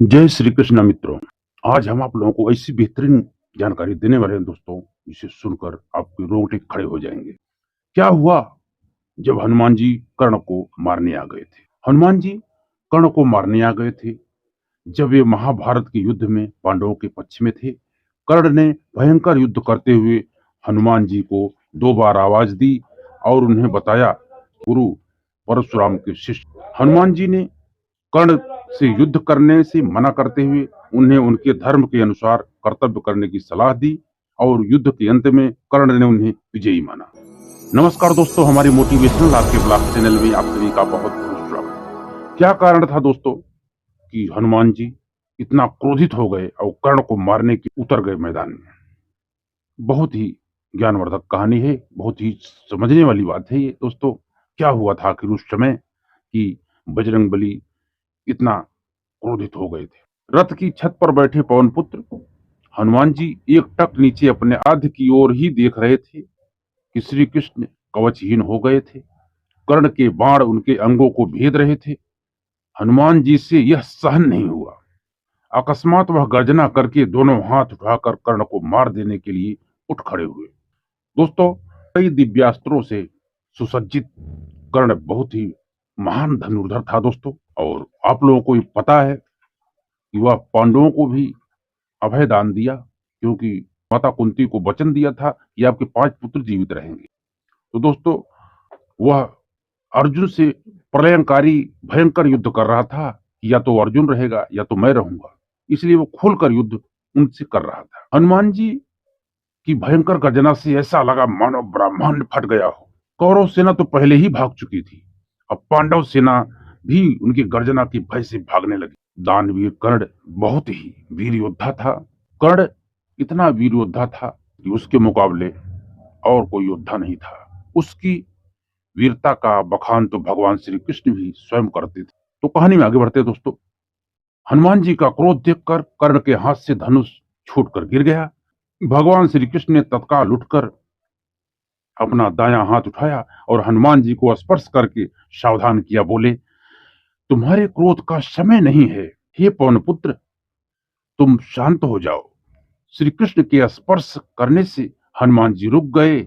जय श्री कृष्ण मित्रों। आज हम आप लोगों को ऐसी बेहतरीन जानकारी देने वाले हैं दोस्तों, जिसे सुनकर आपके रोंगटे खड़े हो जाएंगे। क्या हुआ जब हनुमान जी कर्ण को मारने आ गए थे? हनुमान जी कर्ण को मारने आ गए थे जब वे महाभारत के युद्ध में पांडवों के पक्ष में थे। कर्ण ने भयंकर युद्ध करते हुए हनुमान जी को 2 बार आवाज दी और उन्हें बताया, गुरु परशुराम के शिष्य। हनुमान जी ने कर्ण से युद्ध करने से मना करते हुए उन्हें उनके धर्म के अनुसार कर्तव्य करने की सलाह दी और युद्ध के अंत में कर्ण ने उन्हें विजयी माना। नमस्कार दोस्तों, हमारी मोटिवेशनल आपके ब्लॉग चैनल में आप सभी का बहुत बहुत स्वागत। क्या कारण था दोस्तों कि हनुमान जी इतना क्रोधित हो गए और कर्ण को मारने के उतर गए मैदान में? बहुत ही ज्ञानवर्धक कहानी है, बहुत ही समझने वाली बात है ये दोस्तों। क्या हुआ था आखिर उस समय कि बजरंगबली इतना क्रोधित हो गए थे? रथ की छत पर बैठे पवन पुत्र हनुमान जी एकटक नीचे अपने आध की ओर ही देख रहे थे कि श्री कृष्ण कवचहीन हो गए थे। कर्ण के बाण उनके अंगों को भेद रहे थे। हनुमान जी से यह सहन नहीं हुआ। अकस्मात वह गर्जना करके दोनों हाथ उठाकर कर्ण को मार देने के लिए उठ खड़े हुए। दोस्तों, कई दिव्यास्त्रों से सुसज्जित कर्ण बहुत ही महान धनुर्धर था दोस्तों। और आप लोगों को ये पता है कि वह पांडवों को भी अभय दान दिया, क्योंकि माता कुंती को वचन दिया था कि आपके 5 पुत्र जीवित रहेंगे। तो दोस्तों, वह अर्जुन से प्रलयंकारी भयंकर युद्ध कर रहा था कि या तो अर्जुन रहेगा या तो मैं रहूंगा। इसलिए वो खुलकर युद्ध उनसे कर रहा था। हनुमान जी की भयंकर गर्जना से ऐसा लगा मानो ब्रह्मांड फट गया हो। कौरव सेना तो पहले ही भाग चुकी थी, अब पांडव सेना भी उनकी गर्जना की भय से भागने लगी। दानवीर कर्ण बहुत ही वीर योद्धा था। कर्ण इतना वीर योद्धा था कि उसके मुकाबले और कोई योद्धा नहीं था। उसकी वीरता का बखान तो भगवान श्री कृष्ण भी स्वयं करते थे। तो कहानी में आगे बढ़ते हैं दोस्तों। हनुमान जी का क्रोध देखकर कर्ण के हाथ से धनुष छूटकर गिर गया। भगवान श्री कृष्ण ने तत्काल उठकर अपना दायां हाथ उठाया और हनुमान जी को स्पर्श करके सावधान किया। बोले, तुम्हारे क्रोध का समय नहीं है। हे पवन पुत्र, तुम शांत हो जाओ। श्री कृष्ण के स्पर्श करने से हनुमान जी रुक गए,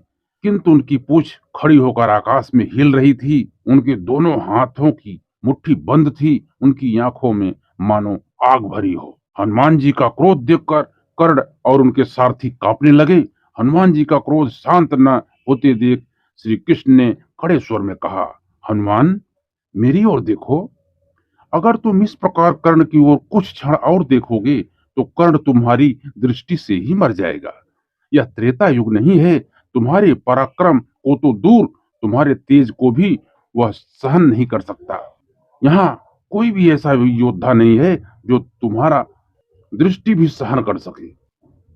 किंतु उनकी पूंछ खड़ी होकर आकाश में हिल रही थी। उनके दोनों हाथों की मुट्ठी बंद थी। उनकी आंखों में मानो आग भरी हो। हनुमान जी का क्रोध देखकर कर्ण और उनके सारथी कांपने लगे। हनुमान जी का क्रोध शांत न होते देख श्री कृष्ण ने खड़े स्वर में कहा, हनुमान, मेरी ओर देखो। अगर तुम इस प्रकार कर्ण की ओर कुछ क्षण और देखोगे तो कर्ण तुम्हारी दृष्टि से ही मर जाएगा। यह त्रेता युग नहीं है। तुम्हारे पराक्रम को तो दूर, तुम्हारे तेज को भी वह सहन नहीं कर सकता। यहाँ कोई भी ऐसा योद्धा नहीं है जो तुम्हारा दृष्टि भी सहन कर सके।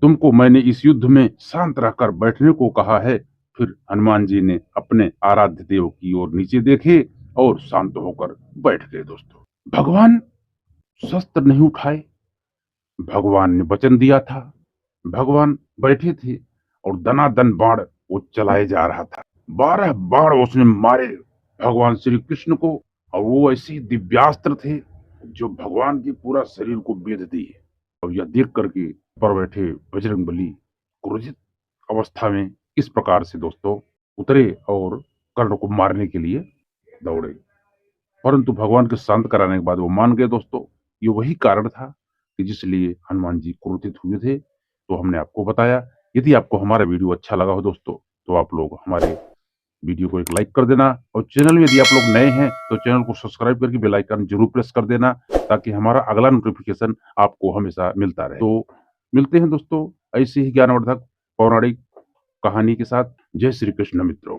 तुमको मैंने इस युद्ध में शांत रहकर बैठने को कहा है। फिर हनुमान जी ने अपने आराध्य देव की ओर नीचे देखे और शांत होकर बैठ गए। दोस्तों, भगवान शस्त्र नहीं उठाए। भगवान ने वचन दिया था। भगवान बैठे थे और दनादन बाण वो चलाए जा रहा था। 12 बाण उसने मारे भगवान श्री कृष्ण को, और वो ऐसे दिव्यास्त्र थे जो भगवान के पूरा शरीर को बेध दिए। और यह देख करके पर बैठे बजरंगबली क्रोधित अवस्था में इस प्रकार से दोस्तों उतरे और कर्ण को मारने के लिए दौड़े। परंतु भगवान के शांत कराने के बाद वो मान गए। दोस्तों, ये वही कारण था कि जिसलिए हनुमान जी क्रोधित हुए थे। तो हमने आपको बताया। यदि आपको हमारा वीडियो अच्छा लगा हो दोस्तों, तो आप लोग हमारे वीडियो को एक लाइक कर देना, और चैनल में यदि आप लोग नए हैं तो चैनल को सब्सक्राइब करके बेल आइकन जरूर प्रेस कर देना, ताकि हमारा अगला नोटिफिकेशन आपको हमेशा मिलता रहे। तो मिलते हैं दोस्तों ऐसे ही ज्ञानवर्धक पौराणिक कहानी के साथ। जय श्री कृष्ण मित्रों।